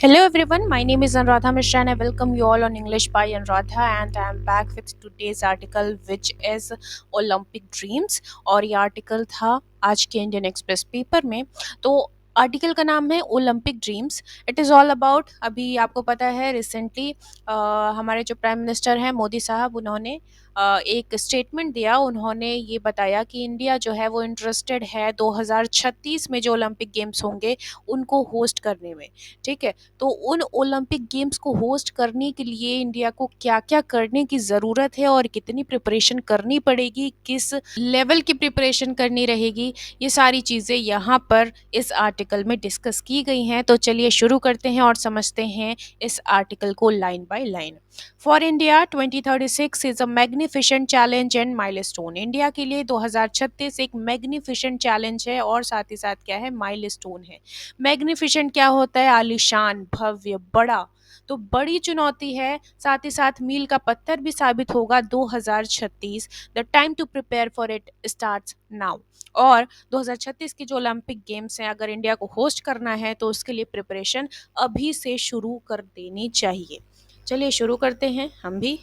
Hello everyone, my name is Anuradha Mishra and I welcome you all on English by Anuradha and I am back with today's article which is Olympic Dreams और ये article था आज के Indian express paper में। तो article का नाम है Olympic dreams. It is all about, अभी आपको पता है रिसेंटली हमारे जो प्राइम मिनिस्टर हैं मोदी साहब, उन्होंने एक स्टेटमेंट दिया। उन्होंने ये बताया कि इंडिया जो है वो इंटरेस्टेड है 2036 में जो ओलंपिक गेम्स होंगे उनको होस्ट करने में। ठीक है, तो उन ओलंपिक गेम्स को होस्ट करने के लिए इंडिया को क्या-क्या करने की ज़रूरत है और कितनी प्रिपरेशन करनी पड़ेगी, किस लेवल की प्रिपरेशन करनी रहेगी, ये सारी चीज़ें यहाँ पर इस आर्टिकल में डिस्कस की गई हैं। तो चलिए शुरू करते हैं और समझते हैं इस आर्टिकल को line by line. For India 2036 is a magnificent challenge and milestone. India के लिए 2036 एक मैग्निफिसेंट चैलेंज है और साथ ही साथ क्या है, माइलस्टोन है। मैग्निफिसेंट क्या होता है? आलीशान, भव्य, बड़ा। तो बड़ी चुनौती है, साथ ही साथ मील का पत्थर भी साबित होगा 2036। The time to prepare for it starts now. और 2036 की जो ओलंपिक गेम्स हैं, अगर इंडिया को होस्ट करना है तो उसके लिए प्रिपरेशन अभी से शुरू कर देनी चाहिए। चलिए शुरू करते हैं हम भी।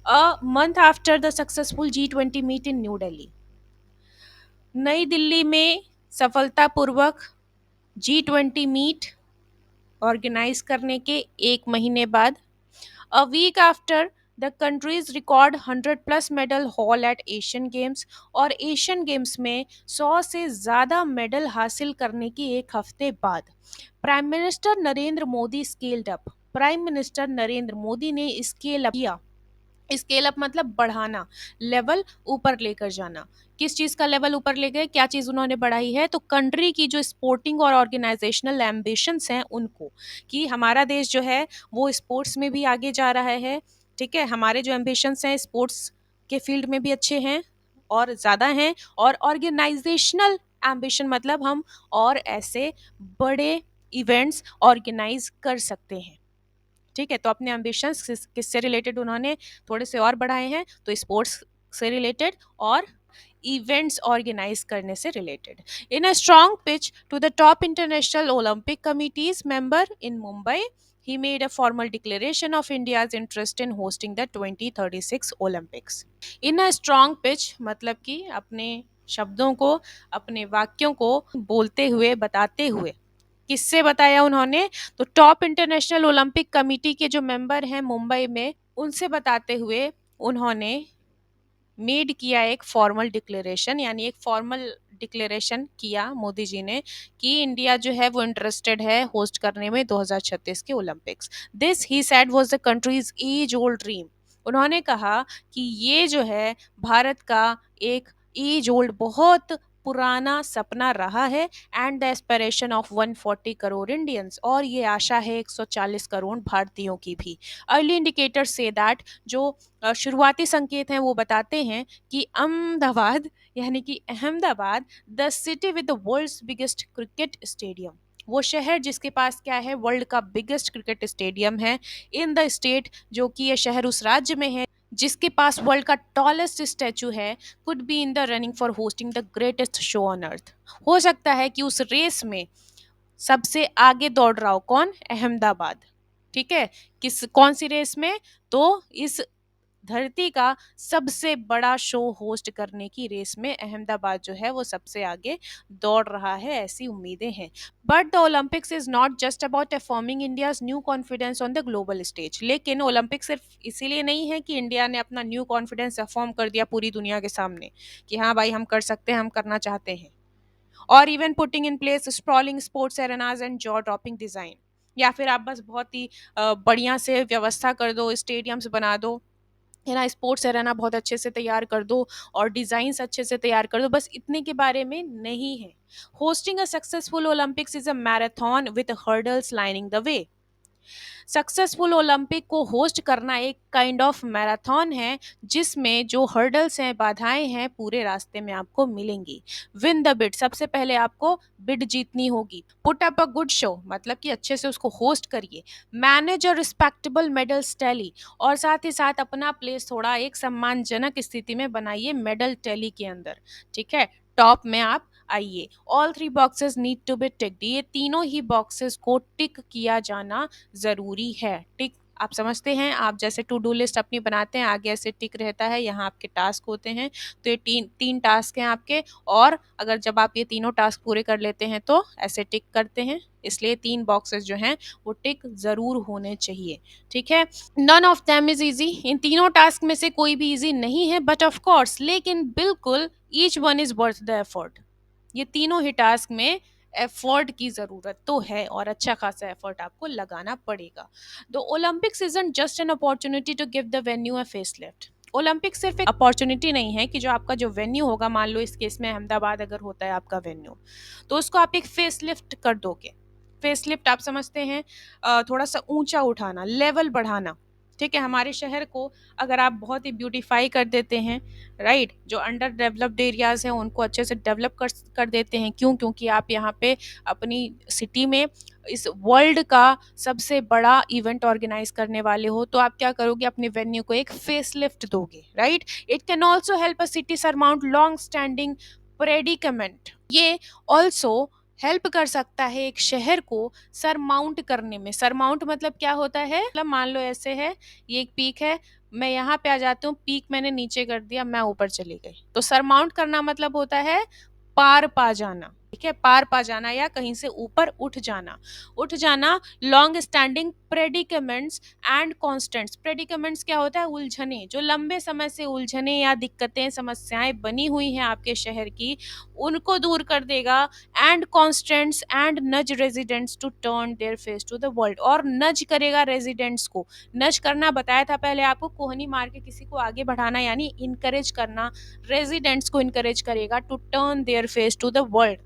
A month after the successful G20 meet in new Delhi, Nai Delhi में सफलतापूर्वक G20 मीट ऑर्गेनाइज करने के एक महीने बाद, a week after the country's record 100 plus medal haul at Asian Games, और एशियन गेम्स में 100 से ज़्यादा मेडल हासिल करने की एक हफ्ते बाद prime minister Narendra Modi scaled up. Prime minister Narendra Modi ने स्केल अप किया। स्केल अप मतलब बढ़ाना, लेवल ऊपर लेकर जाना। किस चीज़ का लेवल ऊपर ले गए, क्या चीज़ उन्होंने बढ़ाई है? तो कंट्री की जो स्पोर्टिंग और ऑर्गेनाइजेशनल एम्बिशंस हैं उनको, कि हमारा देश जो है वो स्पोर्ट्स में भी आगे जा रहा है। ठीक है, हमारे जो एम्बिशंस हैं स्पोर्ट्स के फील्ड में भी अच्छे हैं और ज़्यादा हैं। और ऑर्गेनाइजेशनल एम्बिशन मतलब हम और ऐसे बड़े इवेंट्स ऑर्गेनाइज कर सकते हैं। ठीक है, तो अपने एम्बिशंस किससे रिलेटेड उन्होंने थोड़े से और बढ़ाए हैं, तो स्पोर्ट्स से रिलेटेड और इवेंट्स ऑर्गेनाइज करने से related. In a strong pitch to the top international Olympic committee's member in Mumbai, he made a formal declaration of India's interest in hosting the 2036 Olympics. In a strong pitch मतलब कि अपने शब्दों को, अपने वाक्यों को बोलते हुए, बताते हुए। किससे बताया उन्होंने? तो टॉप इंटरनेशनल ओलंपिक कमिटी के जो मेंबर हैं मुंबई में, उनसे बताते हुए उन्होंने मेड किया एक फॉर्मल डिक्लेरेशन, यानी एक फॉर्मल डिक्लेरेशन किया मोदी जी ने कि इंडिया जो है वो इंटरेस्टेड है होस्ट करने में 2036 के Olympics. This he said was the country's age old dream. उन्होंने कहा कि ये जो है भारत का एक एज ओल्ड, बहुत पुराना सपना रहा है, and the aspiration of 140 crore Indians, और ये आशा है 140 करोड़ भारतीयों की भी। अर्ली इंडिकेटर्स से दैट, जो शुरुआती संकेत हैं वो बताते हैं कि अहमदाबाद, यानी कि Ahmedabad, the city with the world's biggest cricket stadium, वो शहर जिसके पास क्या है, वर्ल्ड का बिगेस्ट क्रिकेट स्टेडियम है। इन द स्टेट, जो कि ये शहर उस राज्य में है जिसके पास वर्ल्ड का टॉलेस्ट स्टैचू है, could be in the running for hosting the greatest show on earth. हो सकता है कि उस रेस में सबसे आगे दौड़ रहा हो कौन? अहमदाबाद। ठीक है, किस कौन सी रेस में? तो इस धरती का सबसे बड़ा शो होस्ट करने की रेस में अहमदाबाद जो है वो सबसे आगे दौड़ रहा है, ऐसी उम्मीदें हैं। But the Olympics is not just about affirming India's new confidence on the global stage. लेकिन ओलंपिक सिर्फ इसीलिए नहीं है कि इंडिया ने अपना न्यू कॉन्फिडेंस अफर्म कर दिया पूरी दुनिया के सामने कि हाँ भाई हम कर सकते हैं, हम करना चाहते हैं। और even putting in place sprawling sports arenas and jaw dropping design, या फिर आप बस बहुत ही बढ़िया से व्यवस्था कर दो, स्टेडियम्स बना दो, है ना, स्पोर्ट्स एरेना बहुत अच्छे से तैयार कर दो और डिजाइन्स अच्छे से तैयार कर दो, बस इतने के बारे में नहीं है। Hosting a successful Olympics is a marathon with hurdles lining the way. Successful Olympic को होस्ट करना एक काइंड ऑफ मैराथन है जिसमें जो हर्डल्स हैं, बाधाएं हैं, पूरे रास्ते में आपको मिलेंगी। विन द बिड, सबसे पहले आपको बिड जीतनी होगी। Put up a good show, मतलब कि अच्छे से उसको होस्ट करिए। Manage a respectable medals tally, और साथ ही साथ अपना प्लेस थोड़ा एक सम्मानजनक स्थिति में बनाइए मेडल टैली के अंदर। ठीक है, टॉप में आप आइए, all three boxes need to be ticked, ये तीनों ही बॉक्सेस को टिक किया जाना ज़रूरी है। टिक आप समझते हैं, आप जैसे टू डू लिस्ट अपनी बनाते हैं, आगे ऐसे टिक रहता है, यहाँ आपके टास्क होते हैं। तो ये तीन तीन टास्क हैं आपके, और अगर जब आप ये तीनों टास्क पूरे कर लेते हैं तो ऐसे टिक करते हैं, इसलिए तीन बॉक्सेस जो हैं वो टिक ज़रूर होने चाहिए। ठीक है, none of them is easy, इन तीनों टास्क में से कोई भी इजी नहीं है, बट ऑफ कोर्स, लेकिन बिल्कुल each one is worth the effort. ये तीनों ही टास्क में एफर्ट की ज़रूरत तो है, और अच्छा खासा एफर्ट आपको लगाना पड़ेगा। The Olympics isn't just an opportunity to give the venue a face lift. Olympic सिर्फ एक अपॉर्चुनिटी नहीं है कि जो आपका जो वेन्यू होगा, मान लो इस केस में अहमदाबाद अगर होता है आपका वेन्यू, तो उसको आप एक फेस लिफ्ट कर दोगे। फेस लिफ्ट आप समझते हैं, थोड़ा सा ऊंचा उठाना, लेवल बढ़ाना। ठीक है, हमारे शहर को अगर आप बहुत ही ब्यूटीफाई कर देते हैं, राइट, जो अंडर डेवलप्ड एरियाज हैं उनको अच्छे से डेवलप कर देते हैं। क्यों? क्योंकि आप यहाँ पे अपनी सिटी में इस वर्ल्ड का सबसे बड़ा इवेंट ऑर्गेनाइज करने वाले हो, तो आप क्या करोगे, अपने वेन्यू को एक फेस लिफ्ट दोगे, right. It can also help a city surmount long standing predicament. ये ऑल्सो हेल्प कर सकता है एक शहर को सरमाउंट करने में। सरमाउंट मतलब क्या होता है, मतलब मान लो ऐसे है, ये एक पीक है, मैं यहाँ पे आ जाती हूँ, पीक मैंने नीचे कर दिया, मैं ऊपर चली गई, तो सरमाउंट करना मतलब होता है पार पा जाना। ठीक है, पार पा जाना या कहीं से ऊपर उठ जाना। उठ जाना, लॉन्ग स्टैंडिंग प्रेडिकमेंट्स एंड कॉन्स्टेंट्स। प्रेडिकमेंट्स क्या होता है, उलझने, जो लंबे समय से उलझने या दिक्कतें समस्याएं बनी हुई हैं आपके शहर की, उनको दूर कर देगा। And constants and nudge residents to turn their face to the world, और नज करेगा रेजिडेंट्स को। नज करना बताया था पहले आपको, कोहनी मार के किसी को आगे बढ़ाना, यानी इनकरेज करना। रेजिडेंट्स को इनकरेज करेगा to turn their face to the world,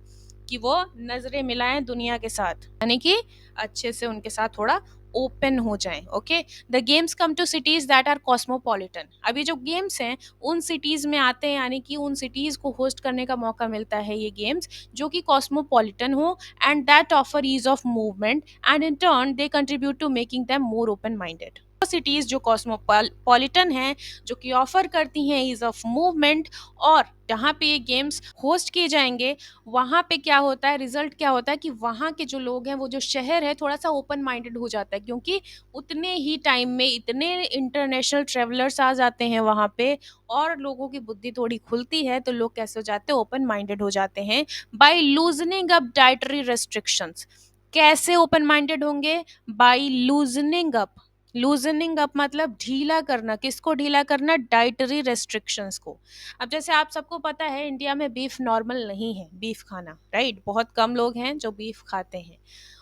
कि वो नजरें मिलाएं दुनिया के साथ, यानी कि अच्छे से उनके साथ थोड़ा ओपन हो जाएं। Okay, the games come to cities that are cosmopolitan. अभी जो गेम्स हैं उन सिटीज में आते हैं, यानी कि उन सिटीज को होस्ट करने का मौका मिलता है ये गेम्स, जो कि कॉस्मोपॉलिटन हो, and that offer ease of movement, and in turn they contribute to making them more open minded. Cities जो कॉस्मोपॉलिटन हैं, जो कि ऑफर करती हैं ईज ऑफ मूवमेंट, और जहाँ पे ये गेम्स होस्ट किए जाएंगे, वहाँ पे क्या होता है, रिजल्ट क्या होता है कि वहाँ के जो लोग हैं, वो जो शहर है थोड़ा सा ओपन माइंडेड हो जाता है, क्योंकि उतने ही टाइम में इतने इंटरनेशनल ट्रेवलर्स आ जाते हैं वहाँ पे, और लोगों की बुद्धि थोड़ी खुलती है, तो लोग कैसे हो जाते हैं, ओपन माइंडेड हो जाते हैं by loosening up dietary restrictions. कैसे ओपन माइंडेड होंगे, by loosening up. Loosening up मतलब ढीला करना, किसको ढीला करना, डाइटरी रेस्ट्रिक्शंस को। अब जैसे आप सबको पता है, इंडिया में बीफ नॉर्मल नहीं है, बीफ खाना, राइट, बहुत कम लोग हैं जो बीफ खाते हैं,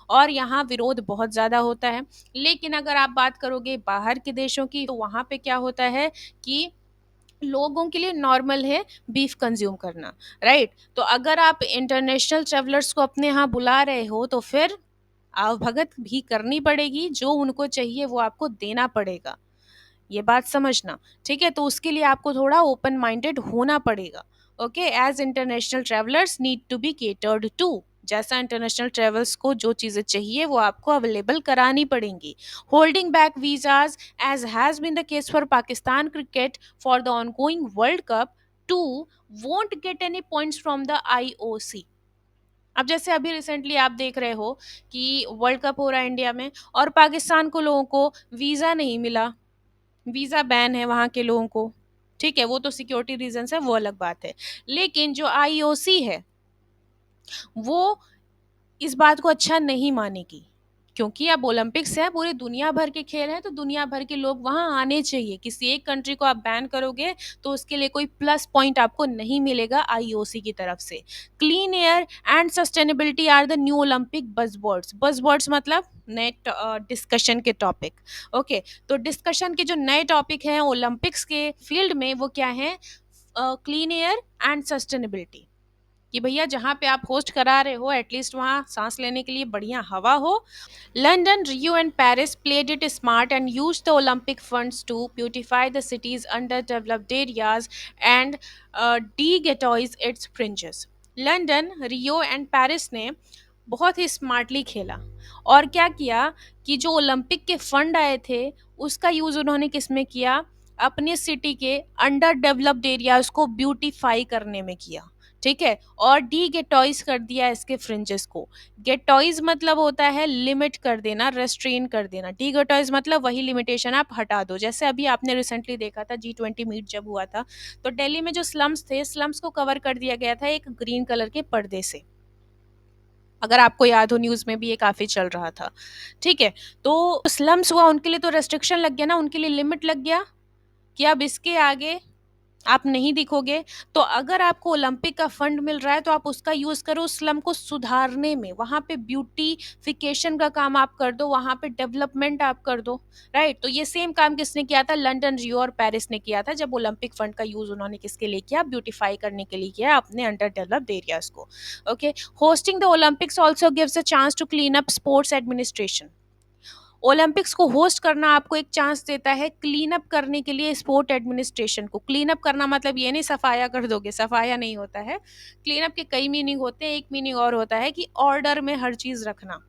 और यहाँ विरोध बहुत ज़्यादा होता है। लेकिन अगर आप बात करोगे बाहर के देशों की, तो वहाँ पे क्या होता है कि लोगों के लिए नॉर्मल है बीफ कंज्यूम करना, राइट। तो अगर आप इंटरनेशनल ट्रेवलर्स को अपने यहाँ बुला रहे हो, तो फिर आवभगत भी करनी पड़ेगी, जो उनको चाहिए वो आपको देना पड़ेगा, ये बात समझना। ठीक है, तो उसके लिए आपको थोड़ा ओपन माइंडेड होना पड़ेगा। Okay, as international travellers need to be catered to. जैसा इंटरनेशनल ट्रेवल्स को जो चीज़ें चाहिए वो आपको अवेलेबल करानी पड़ेंगी। Holding back visas, as has been the case for Pakistan cricket for the ongoing world cup too, won't get any points from the IOC. अब जैसे अभी रिसेंटली आप देख रहे हो कि वर्ल्ड कप हो रहा है इंडिया में, और पाकिस्तान को लोगों को वीज़ा नहीं मिला, वीज़ा बैन है वहाँ के लोगों को। ठीक है, वो तो सिक्योरिटी रीजन है, वो अलग बात है। लेकिन जो आईओसी है, वो इस बात को अच्छा नहीं मानेगी, क्योंकि अब ओलंपिक्स है, पूरी दुनिया भर के खेल हैं, तो दुनिया भर के लोग वहां आने चाहिए। किसी एक कंट्री को आप बैन करोगे तो उसके लिए कोई प्लस पॉइंट आपको नहीं मिलेगा आईओसी की तरफ से। Clean air and sustainability are the new Olympic buzzwords. Buzzwords मतलब नए डिस्कशन के टॉपिक। ओके, तो डिस्कशन के जो नए टॉपिक हैं ओलंपिक्स के फील्ड में, वो क्या है, क्लीन एयर एंड सस्टेनेबिलिटी, कि भैया जहाँ पे आप होस्ट करा रहे हो एटलीस्ट वहाँ सांस लेने के लिए बढ़िया हवा हो। London, Rio and Paris played it smart and used the Olympic funds to beautify the city's underdeveloped areas and de-ghettoize its fringes. London, Rio and Paris ने बहुत ही स्मार्टली खेला, और क्या किया कि जो ओलंपिक के फंड आए थे उसका यूज़ उन्होंने किस में किया, अपने सिटी के अंडर डेवलप्ड एरियाज को ब्यूटीफाई करने में किया। ठीक है। और डी गेटॉइज कर दिया इसके फ्रिंजेस को। गेटॉइज मतलब होता है लिमिट कर देना, रेस्ट्रेन कर देना। डी गेटॉइज मतलब वही लिमिटेशन आप हटा दो। जैसे अभी आपने रिसेंटली देखा था G20 मीट जब हुआ था, तो दिल्ली में जो स्लम्स थे, स्लम्स को कवर कर दिया गया था एक ग्रीन कलर के पर्दे से। अगर आपको याद हो, न्यूज में भी ये काफी चल रहा था। ठीक है। तो स्लम्स हुआ, उनके लिए तो रेस्ट्रिक्शन लग गया ना, उनके लिए लिमिट लग गया कि अब इसके आगे आप नहीं दिखोगे। तो अगर आपको ओलंपिक का फंड मिल रहा है तो आप उसका यूज करो उस स्लम को सुधारने में, वहां पे ब्यूटिफिकेशन का काम आप कर दो, वहां पे डेवलपमेंट आप कर दो। राइट। तो ये सेम काम किसने किया था? लंदन, रियो और पेरिस ने किया था, जब ओलंपिक फंड का यूज उन्होंने किसके लिए किया? ब्यूटिफाई करने के लिए किया अपने अंडर डेवलप्ड एरियाज को। Okay. Hosting the Olympics also gives a chance to clean up sports administration. Olympics को होस्ट करना आपको एक चांस देता है क्लीन अप करने के लिए स्पोर्ट एडमिनिस्ट्रेशन को। क्लीन अप करना मतलब ये नहीं सफाया कर दोगे, सफाया नहीं होता है। क्लीन अप के कई मीनिंग होते हैं, एक मीनिंग और होता है कि ऑर्डर में हर चीज रखना।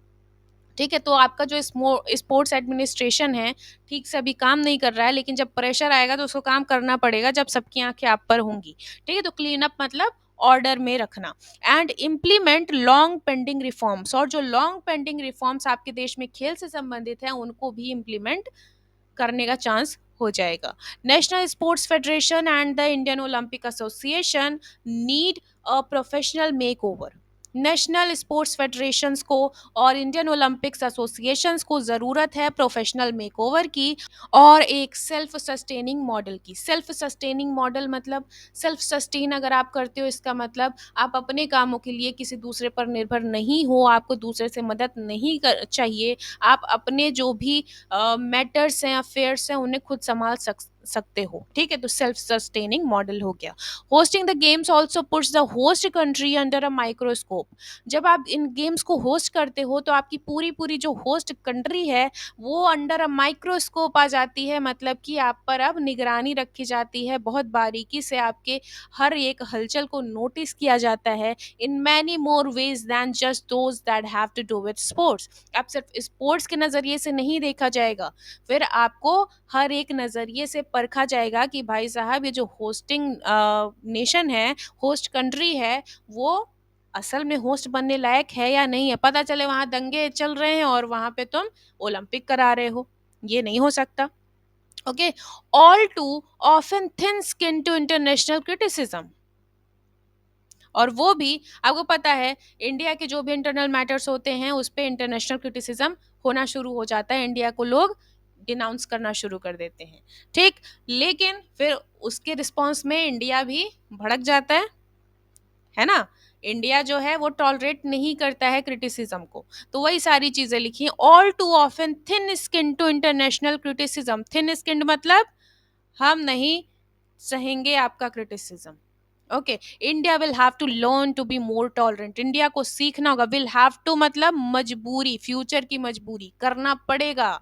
ठीक है। तो आपका जो स्पोर्ट्स एडमिनिस्ट्रेशन है, ठीक से अभी काम नहीं कर रहा है, लेकिन जब प्रेशर आएगा तो उसको काम करना पड़ेगा, जब सबकी आंखें आप पर होंगी। ठीक है। तो क्लीन अप मतलब ऑर्डर में रखना। And implement long pending reforms, और जो लॉन्ग पेंडिंग रिफॉर्म्स आपके देश में खेल से संबंधित हैं उनको भी इम्प्लीमेंट करने का चांस हो जाएगा। National sports federation and the Indian Olympic association need a professional make over. National sports federations को और इंडियन ओलंपिक्स एसोसिएशंस को ज़रूरत है प्रोफेशनल मेकओवर की, और एक सेल्फ सस्टेनिंग मॉडल की। सेल्फ सस्टेनिंग मॉडल मतलब सेल्फ सस्टेन अगर आप करते हो, इसका मतलब आप अपने कामों के लिए किसी दूसरे पर निर्भर नहीं हो, आपको दूसरे से मदद नहीं चाहिए। आप अपने जो भी मैटर्स हैं, अफेयर्स हैं, उन्हें खुद संभाल सकते हो। ठीक है। तो सेल्फ सस्टेनिंग मॉडल हो गया। Hosting the games also puts the host country under a microscope. जब आप इन गेम्स को होस्ट करते हो तो आपकी पूरी पूरी जो होस्ट कंट्री है वो अंडर अ माइक्रोस्कोप आ जाती है। मतलब कि आप पर अब निगरानी रखी जाती है, बहुत बारीकी से आपके हर एक हलचल को नोटिस किया जाता है, in many more ways than just those that have to do with sports. आप सिर्फ स्पोर्ट्स के नज़रिए से नहीं देखा जाएगा, फिर आपको हर एक नज़रिए से परखा जाएगा कि भाई साहब ये जो होस्टिंग नेशन है, होस्ट कंट्री है, वो असल में होस्ट बनने लायक है या नहीं है। पता चले वहां दंगे चल रहे हैं और वहां पे तुम ओलंपिक करा रहे हो, ये नहीं हो सकता। Okay. All too often thin skin to international criticism. और वो भी आपको पता है, इंडिया के जो भी इंटरनल मैटर्स होते हैं उस पे इंटरनेशनल क्रिटिसिज्म होना शुरू हो जाता है, इंडिया को लोग डिनाउंस करना शुरू कर देते हैं। ठीक। लेकिन फिर उसके रिस्पॉन्स में इंडिया भी भड़क जाता है ना। इंडिया जो है वो टॉलरेट नहीं करता है क्रिटिसिज्म को। तो वही सारी चीजें लिखी, all too often thin skin to international criticism. Thin skin मतलब हम नहीं सहेंगे आपका criticism. Okay. India will have to learn to be more tolerant. India को सीखना होगा। विल हैव टू मतलब मजबूरी, फ्यूचर की मजबूरी, करना पड़ेगा।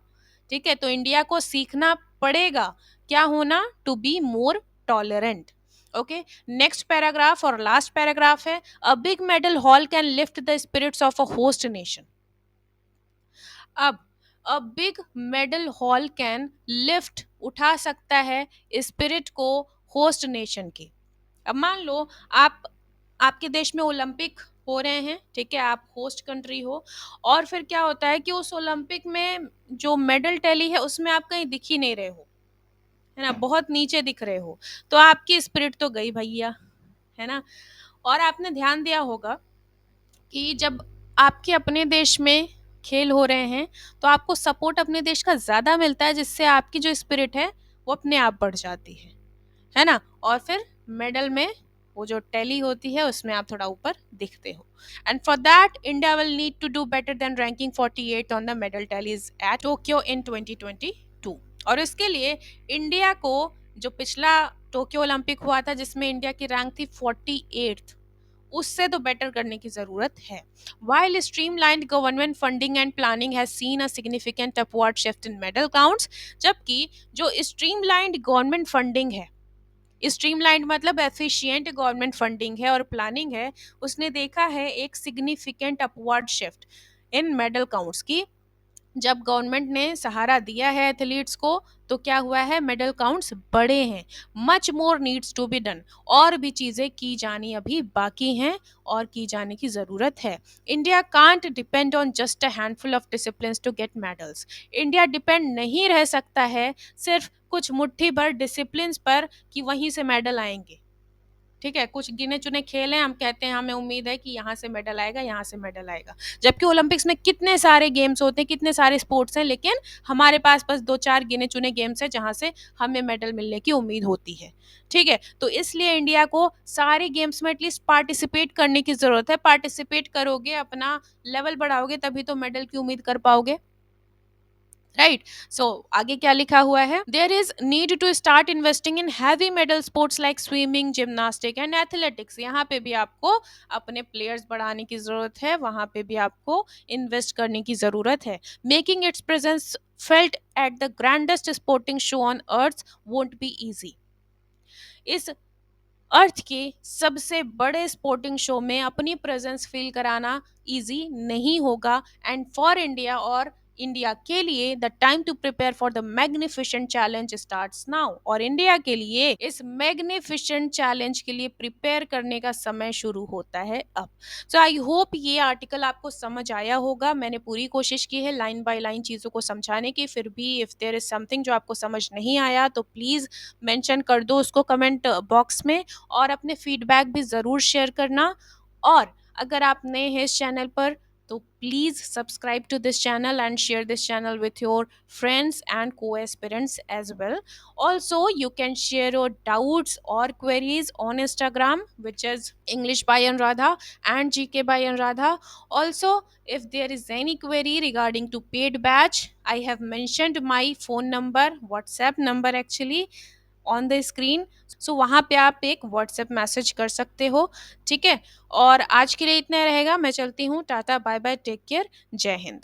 ठीक है। तो इंडिया को सीखना पड़ेगा क्या होना? To be more tolerant. Okay. Next paragraph और लास्ट पैराग्राफ है, a big medal haul can lift the spirits of a host nation. अब a big medal haul can lift, उठा सकता है स्पिरिट को होस्ट नेशन की। अब मान लो आप, आपके देश में ओलंपिक हो रहे हैं, ठीक है, आप होस्ट कंट्री हो, और फिर क्या होता है कि उस ओलंपिक में जो मेडल टैली है उसमें आप कहीं दिख ही नहीं रहे हो, है ना, बहुत नीचे दिख रहे हो, तो आपकी स्पिरिट तो गई भैया, है ना। और आपने ध्यान दिया होगा कि जब आपके अपने देश में खेल हो रहे हैं तो आपको सपोर्ट अपने देश का ज्यादा मिलता है, जिससे आपकी जो स्पिरिट है वो अपने आप बढ़ जाती है ना। और फिर मेडल में वो जो टैली होती है उसमें आप थोड़ा ऊपर दिखते हो। And for that India will need to do better than ranking 48 on the medal tallies at Tokyo in 2022। और इसके लिए इंडिया को, जो पिछला टोक्यो ओलंपिक हुआ था जिसमें इंडिया की रैंक थी 48th, उससे तो बेटर करने की जरूरत है। While streamlined government funding and planning has seen a significant upward shift in medal counts, जबकि जो streamlined government funding है, स्ट्रीमलाइंड मतलब एफिशिएंट गवर्नमेंट फंडिंग है और प्लानिंग है, उसने देखा है एक significant upward shift in medal counts की। जब गवर्नमेंट ने सहारा दिया है एथलीट्स को, तो क्या हुआ है, मेडल काउंट्स बढ़े हैं। Much more needs to be done, और भी चीज़ें की जानी अभी बाकी हैं और की जाने की ज़रूरत है। India can't depend on just a handful of discipline to get medals. India depend नहीं रह सकता है सिर्फ कुछ मुट्ठी भर डिसिप्लिन पर कि वहीं से मेडल आएंगे। ठीक है, कुछ गिने चुने खेल हैं, हम कहते हैं हमें उम्मीद है कि यहाँ से मेडल आएगा, यहाँ से मेडल आएगा, जबकि ओलंपिक्स में कितने सारे गेम्स होते हैं, कितने सारे स्पोर्ट्स हैं, लेकिन हमारे पास बस दो चार गिने चुने गेम्स हैं जहाँ से हमें मेडल मिलने की उम्मीद होती है। ठीक है, तो इसलिए इंडिया को सारे गेम्स में एटलीस्ट पार्टिसिपेट करने की जरूरत है। पार्टिसिपेट करोगे, अपना लेवल बढ़ाओगे, तभी तो मेडल की उम्मीद कर पाओगे। राइट। सो आगे क्या लिखा हुआ है, there is need to start investing in heavy medal sports like swimming, gymnastic and athletics. यहाँ पे भी आपको अपने प्लेयर्स बढ़ाने की जरूरत है, वहां पे भी आपको इन्वेस्ट करने की जरूरत है। Making it's presence felt at the grandest sporting show on earth won't be easy. इस अर्थ के सबसे बड़े स्पोर्टिंग शो में अपनी प्रेजेंस फील कराना इजी नहीं होगा। एंड फॉर इंडिया, और इंडिया के लिए, the time to prepare for the magnificent challenge starts now. और इंडिया के लिए इस मैग्निफिशेंट चैलेंज के लिए प्रिपेयर करने का समय शुरू होता है अब। सो आई होप ये आर्टिकल आपको समझ आया होगा। मैंने पूरी कोशिश की है लाइन बाय लाइन चीज़ों को समझाने की, फिर भी इफ़ देयर इज समथिंग जो आपको समझ नहीं आया तो प्लीज़ मेंशन कर दो उसको कमेंट बॉक्स में, और अपने फीडबैक भी ज़रूर शेयर करना। और अगर आप नए हैं इस चैनल पर, तो please subscribe to this channel and share this channel with your friends and co-aspirants as well. Also, you can share your doubts or queries on Instagram, which is English by Anuradha and GK by Anuradha. Also, if there is any query regarding to paid batch, I have mentioned my phone number, WhatsApp number actually, on the screen. So वहाँ पे आप एक WhatsApp message कर सकते हो। ठीक है, और आज के लिए इतना रहेगा। मैं चलती हूँ, tata bye bye, take care, जय हिंद।